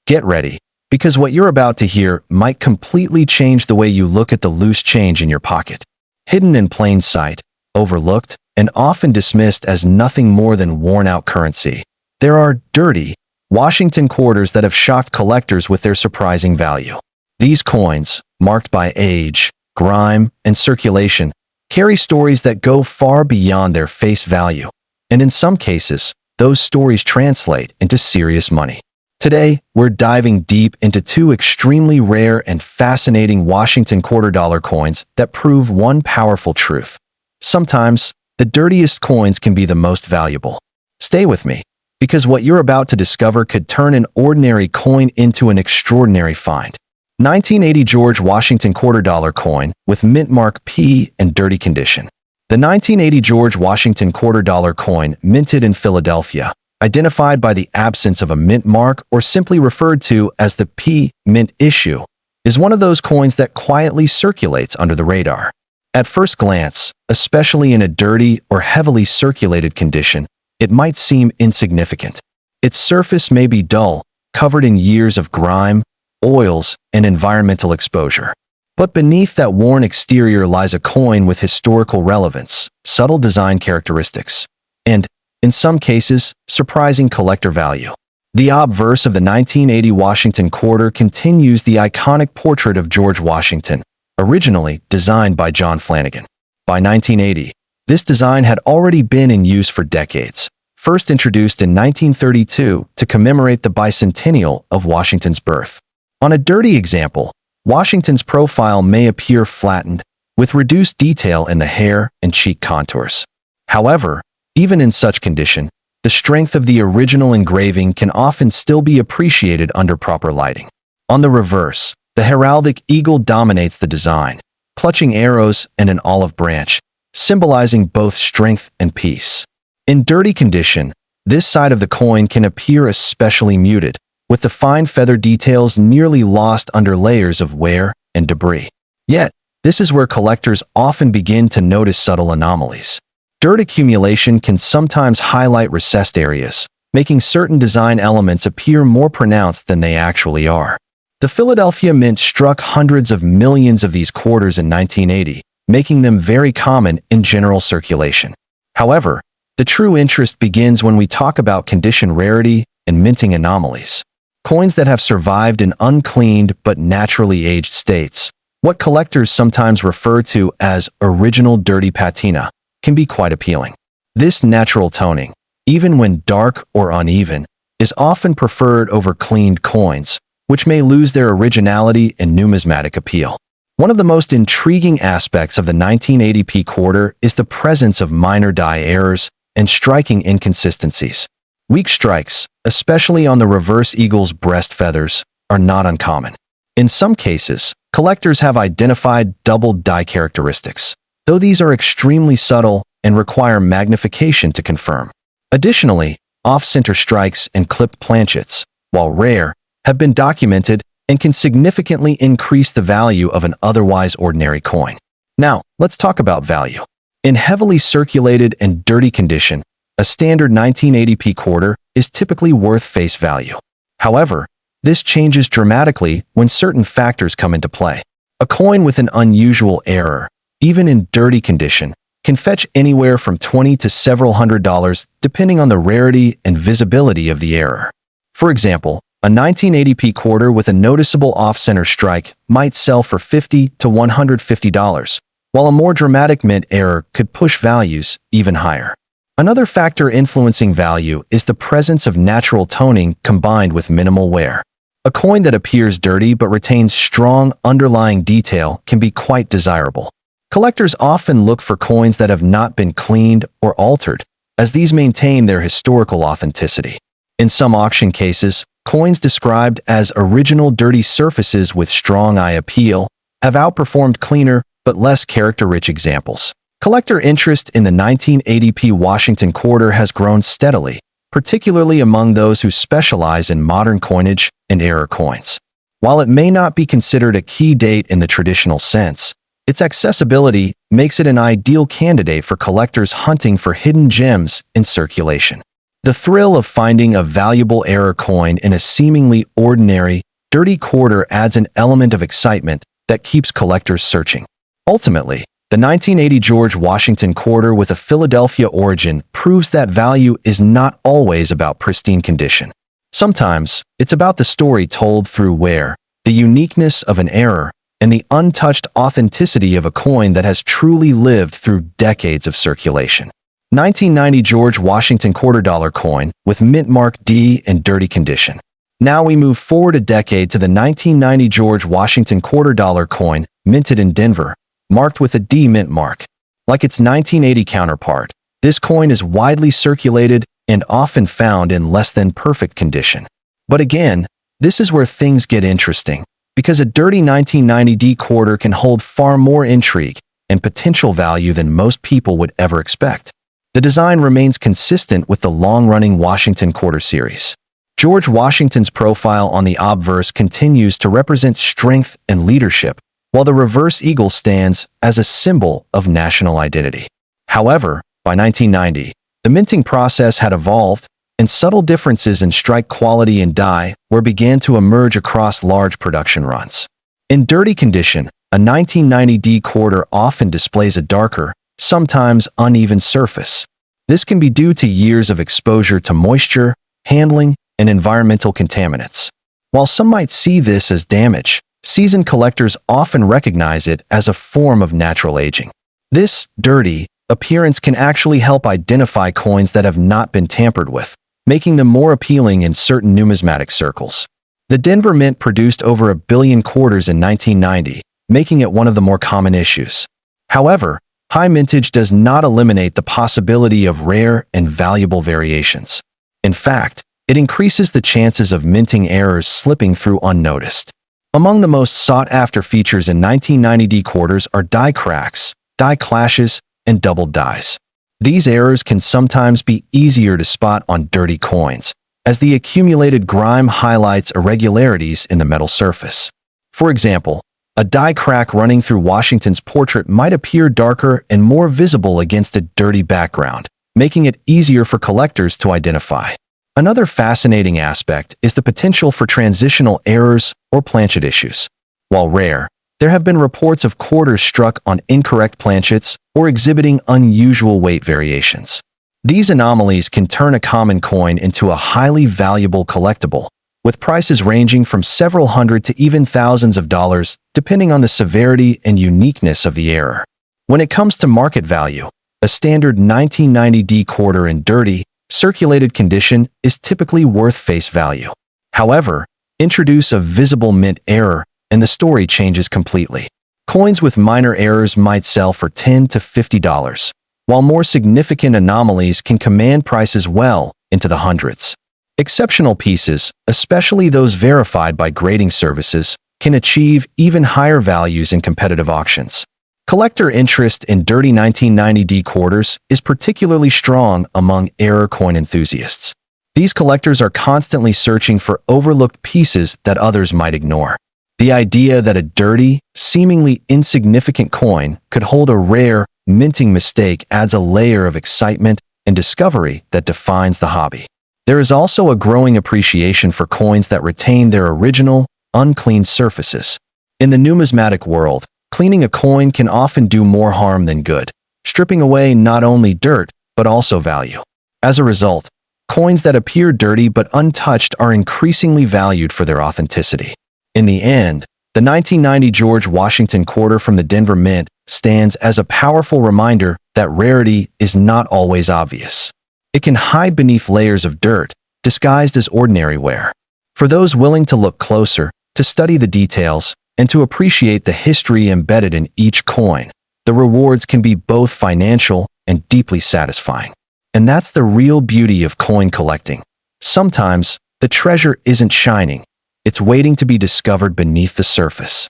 Get ready, because what you're about to hear might completely change the way you look at the loose change in your pocket. Hidden in plain sight, overlooked, and often dismissed as nothing more than worn-out currency, there are dirty Washington quarters that have shocked collectors with their surprising value. These coins, marked by age, grime, and circulation, carry stories that go far beyond their face value, and in some cases, those stories translate into serious money. Today, we're diving deep into two extremely rare and fascinating Washington quarter-dollar coins that prove one powerful truth. Sometimes, the dirtiest coins can be the most valuable. Stay with me, because what you're about to discover could turn an ordinary coin into an extraordinary find. 1980 George Washington quarter-dollar coin with mint mark P and dirty condition. The 1980 George Washington quarter-dollar coin, minted in Philadelphia, identified by the absence of a mint mark or simply referred to as the P mint issue, is one of those coins that quietly circulates under the radar. At first glance, especially in a dirty or heavily circulated condition, it might seem insignificant. Its surface may be dull, covered in years of grime, oils, and environmental exposure. But beneath that worn exterior lies a coin with historical relevance, subtle design characteristics, and, in some cases, surprising collector value. The obverse of the 1980 Washington quarter continues the iconic portrait of George Washington, originally designed by John Flanagan. By 1980, this design had already been in use for decades, first introduced in 1932 to commemorate the bicentennial of Washington's birth. On a dirty example, Washington's profile may appear flattened, with reduced detail in the hair and cheek contours. However, even in such condition, the strength of the original engraving can often still be appreciated under proper lighting. On the reverse, the heraldic eagle dominates the design, clutching arrows and an olive branch, symbolizing both strength and peace. In dirty condition, this side of the coin can appear especially muted, with the fine feather details nearly lost under layers of wear and debris. Yet, this is where collectors often begin to notice subtle anomalies. Dirt accumulation can sometimes highlight recessed areas, making certain design elements appear more pronounced than they actually are. The Philadelphia Mint struck hundreds of millions of these quarters in 1980, making them very common in general circulation. However, the true interest begins when we talk about condition rarity and minting anomalies. Coins that have survived in uncleaned but naturally aged states, what collectors sometimes refer to as original dirty patina, can be quite appealing. This natural toning, even when dark or uneven, is often preferred over cleaned coins, which may lose their originality and numismatic appeal. One of the most intriguing aspects of the 1980p quarter is the presence of minor die errors and striking inconsistencies. Weak strikes, especially on the reverse eagle's breast feathers, are not uncommon. In some cases, collectors have identified double die characteristics, though these are extremely subtle and require magnification to confirm. Additionally, off-center strikes and clipped planchets, while rare, have been documented and can significantly increase the value of an otherwise ordinary coin. Now, let's talk about value. In heavily circulated and dirty condition, a standard 1980p quarter is typically worth face value. However, this changes dramatically when certain factors come into play. A coin with an unusual error, even in dirty condition, can fetch anywhere from $20 to several $100 depending on the rarity and visibility of the error. For example, a 1980p quarter with a noticeable off-center strike might sell for $50 to $150, while a more dramatic mint error could push values even higher. Another factor influencing value is the presence of natural toning combined with minimal wear. A coin that appears dirty but retains strong underlying detail can be quite desirable. Collectors often look for coins that have not been cleaned or altered, as these maintain their historical authenticity. In some auction cases, coins described as original dirty surfaces with strong eye appeal have outperformed cleaner but less character-rich examples. Collector interest in the 1980p Washington quarter has grown steadily, particularly among those who specialize in modern coinage and error coins. While it may not be considered a key date in the traditional sense, its accessibility makes it an ideal candidate for collectors hunting for hidden gems in circulation. The thrill of finding a valuable error coin in a seemingly ordinary, dirty quarter adds an element of excitement that keeps collectors searching. Ultimately, the 1980 George Washington quarter with a Philadelphia origin proves that value is not always about pristine condition. Sometimes, it's about the story told through wear, the uniqueness of an error, and the untouched authenticity of a coin that has truly lived through decades of circulation. 1990 George Washington $quarter coin with mint mark D in dirty condition. Now we move forward a decade to the 1990 George Washington $quarter coin, minted in Denver, marked with a D mint mark. Like its 1980 counterpart, this coin is widely circulated and often found in less than perfect condition. But again, this is where things get interesting, because a dirty 1990 D quarter can hold far more intrigue and potential value than most people would ever expect. The design remains consistent with the long-running Washington quarter series. George Washington's profile on the obverse continues to represent strength and leadership, while the reverse eagle stands as a symbol of national identity. However, by 1990, the minting process had evolved, and subtle differences in strike quality and die began to emerge across large production runs. In dirty condition, a 1990 D quarter often displays a darker, sometimes uneven surface. This can be due to years of exposure to moisture, handling, and environmental contaminants. While some might see this as damage, seasoned collectors often recognize it as a form of natural aging. This dirty appearance can actually help identify coins that have not been tampered with, making them more appealing in certain numismatic circles. The Denver Mint produced over 1 billion quarters in 1990, making it one of the more common issues. However, high mintage does not eliminate the possibility of rare and valuable variations. In fact, it increases the chances of minting errors slipping through unnoticed. Among the most sought-after features in 1990 D quarters are die cracks, die clashes, and doubled dies. These errors can sometimes be easier to spot on dirty coins, as the accumulated grime highlights irregularities in the metal surface. For example, a die crack running through Washington's portrait might appear darker and more visible against a dirty background, making it easier for collectors to identify. Another fascinating aspect is the potential for transitional errors or planchet issues. While rare, there have been reports of quarters struck on incorrect planchets or exhibiting unusual weight variations. These anomalies can turn a common coin into a highly valuable collectible, with prices ranging from several hundred to even thousands of dollars, depending on the severity and uniqueness of the error. When it comes to market value, a standard 1990 D quarter in dirty, circulated condition is typically worth face value. However, introduce a visible mint error, and the story changes completely. Coins with minor errors might sell for $10 to $50, while more significant anomalies can command prices well into the hundreds. Exceptional pieces, especially those verified by grading services, can achieve even higher values in competitive auctions. Collector interest in dirty 1990 D quarters is particularly strong among error coin enthusiasts. These collectors are constantly searching for overlooked pieces that others might ignore. The idea that a dirty, seemingly insignificant coin could hold a rare, minting mistake adds a layer of excitement and discovery that defines the hobby. There is also a growing appreciation for coins that retain their original, uncleaned surfaces. In the numismatic world, cleaning a coin can often do more harm than good, stripping away not only dirt, but also value. As a result, coins that appear dirty but untouched are increasingly valued for their authenticity. In the end, the 1990 George Washington quarter from the Denver Mint stands as a powerful reminder that rarity is not always obvious. It can hide beneath layers of dirt, disguised as ordinary wear. For those willing to look closer, to study the details, and to appreciate the history embedded in each coin, the rewards can be both financial and deeply satisfying. And that's the real beauty of coin collecting. Sometimes, the treasure isn't shining. It's waiting to be discovered beneath the surface.